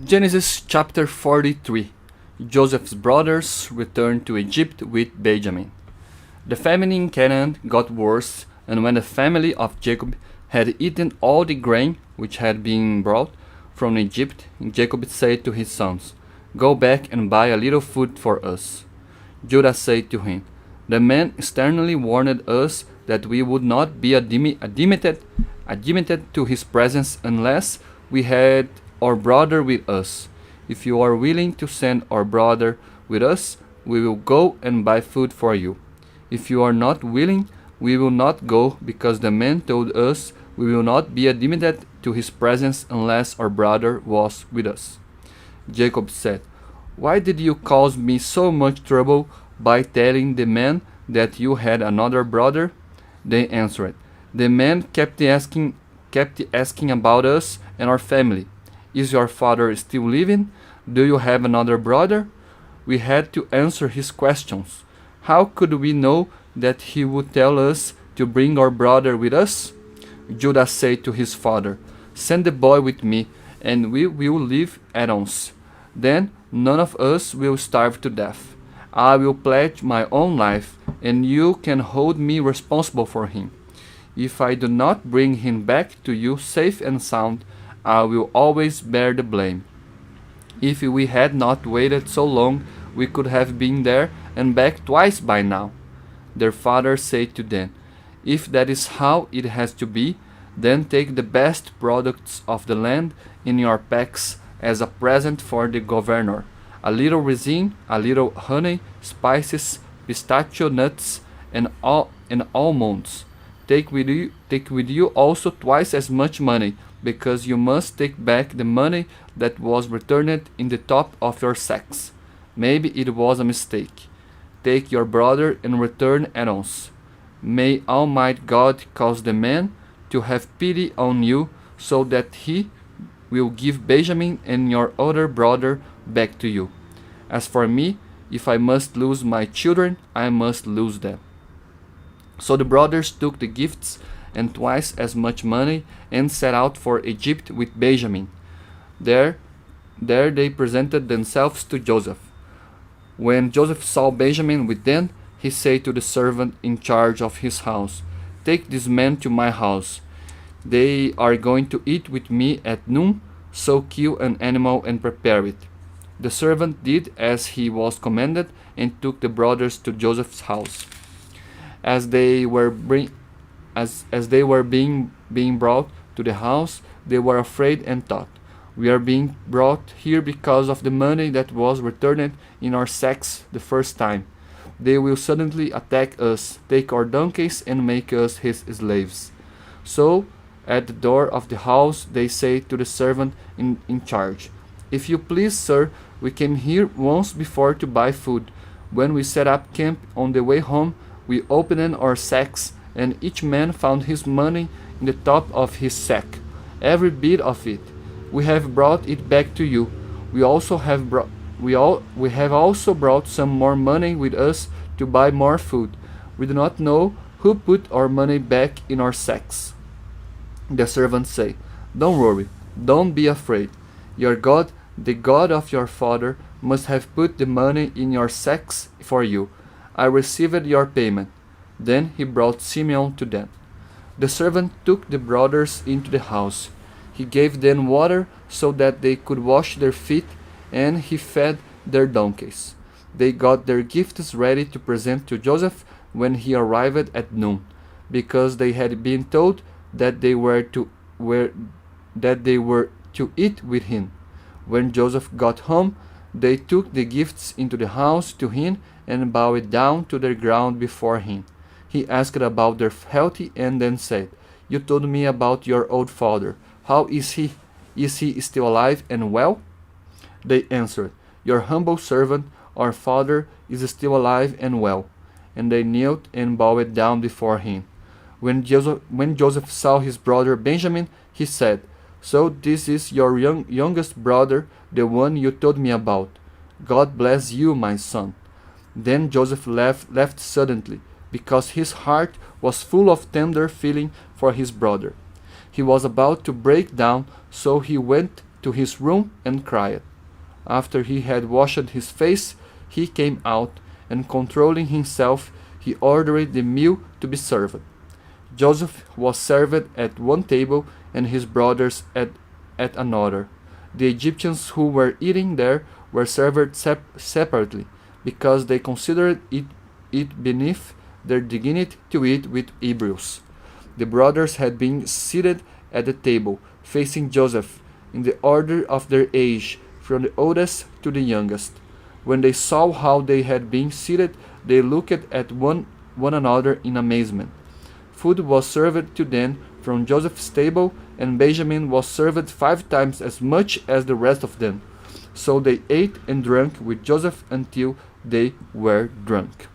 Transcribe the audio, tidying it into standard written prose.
Genesis chapter 43. Joseph's brothers returned to Egypt with Benjamin. The famine in Canaan got worse, and when the family of Jacob had eaten all the grain which had been brought from Egypt, Jacob said to his sons, "Go back and buy a little food for us." Judah said to him, "The man sternly warned us that we would not be admitted to his presence unless we had our brother with us. If you are willing to send our brother with us, we will go and buy food for you. If you are not willing, we will not go, because the man told us we will not be admitted to his presence unless our brother was with us." Jacob said, "Why did you cause me so much trouble by telling the man that you had another brother?" They answered, "The man kept asking about us and our family. Is your father still living? Do you have another brother?" We had to answer his questions. How could we know that he would tell us to bring our brother with us? Judah said to his father, "Send the boy with me, and we will live at once. Then none of us will starve to death. I will pledge my own life, and you can hold me responsible for him. If I do not bring him back to you safe and sound, I will always bear the blame. If we had not waited so long, we could have been there and back twice by now." Their father said to them, "If that is how it has to be, then take the best products of the land in your packs as a present for the governor: a little resin, a little honey, spices, pistachio nuts, and almonds. Take with you also twice as much money, because you must take back the money that was returned in the top of your sacks. Maybe it was a mistake. Take your brother and return at once. May Almighty God cause the man to have pity on you, so that he will give Benjamin and your other brother back to you. As for me, if I must lose my children, I must lose them." So the brothers took the gifts and twice as much money and set out for Egypt with Benjamin. There they presented themselves to Joseph. When Joseph saw Benjamin with them, he said to the servant in charge of his house, "Take this man to my house. They are going to eat with me at noon, so kill an animal and prepare it." The servant did as he was commanded and took the brothers to Joseph's house. As they were being brought to the house, they were afraid and thought, "We are being brought here because of the money that was returned in our sacks the first time. They will suddenly attack us, take our donkeys, and make us his slaves." So at the door of the house they say to the servant in charge, "If you please, sir, we came here once before to buy food. When we set up camp on the way home, we opened our sacks, and each man found his money in the top of his sack, every bit of it. We have brought it back to you. We have also brought some more money with us to buy more food. We do not know who put our money back in our sacks." The servants say, "Don't worry, don't be afraid. Your God, the God of your father, must have put the money in your sacks for you. I received your payment." Then he brought Simeon to them. The servant took the brothers into the house. He gave them water so that they could wash their feet, and he fed their donkeys. They got their gifts ready to present to Joseph when he arrived at noon, because they had been told that they were to eat with him. When Joseph got home, they took the gifts into the house to him and bowed down to the ground before him. He asked about their health and then said, "You told me about your old father. How is he? Is he still alive and well?" They answered, "Your humble servant, our father, is still alive and well." And they knelt and bowed down before him. When Joseph saw his brother Benjamin, he said, "So this is your youngest brother, the one you told me about. God bless you, my son." Then Joseph left suddenly, because his heart was full of tender feeling for his brother. He was about to break down, so he went to his room and cried. After he had washed his face, he came out, and controlling himself, he ordered the meal to be served. Joseph was served at one table, and his brothers at another. The Egyptians who were eating there were served separately, because they considered it beneath their dignity to eat with Hebrews. The brothers had been seated at the table, facing Joseph, in the order of their age, from the oldest to the youngest. When they saw how they had been seated, they looked at one another in amazement. Food was served to them from Joseph's table, and Benjamin was served 5 times as much as the rest of them. So they ate and drank with Joseph until they were drunk.